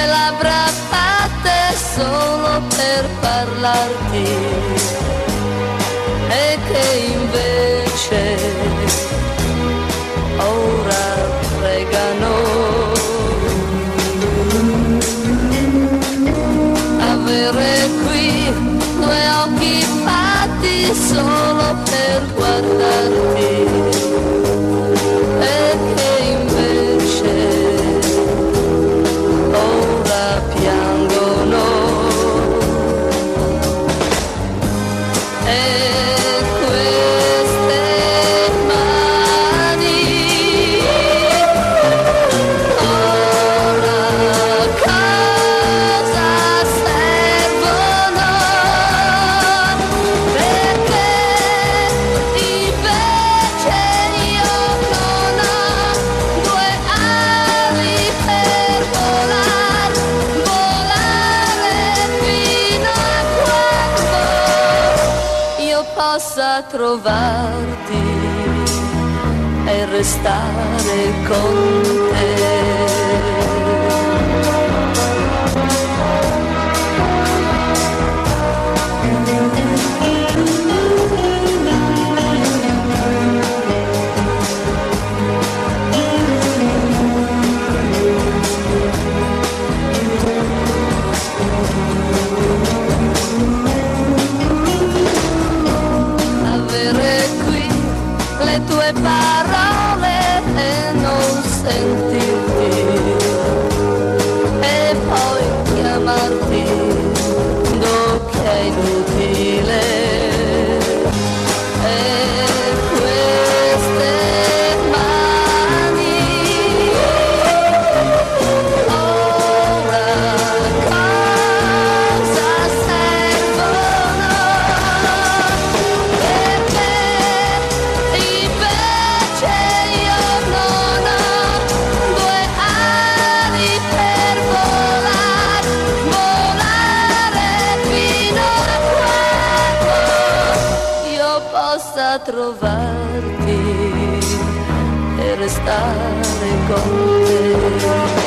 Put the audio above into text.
due labbra fatte solo per parlarti e che invece ora pregano. Avere qui due occhi fatti solo per guardarti e che invece ora piangono. E queste mani ora cosa servono? Perché invece io non ho due ali per volare, volare fino a quando io possa trovarti e restare con te. Avere qui le tue parole e non sentirti e poi chiamarti che è inutile. E queste mani ora cosa servono? Perché invece io non ho due ali per volare, volare fino a quando io possa trovarti e restare con te.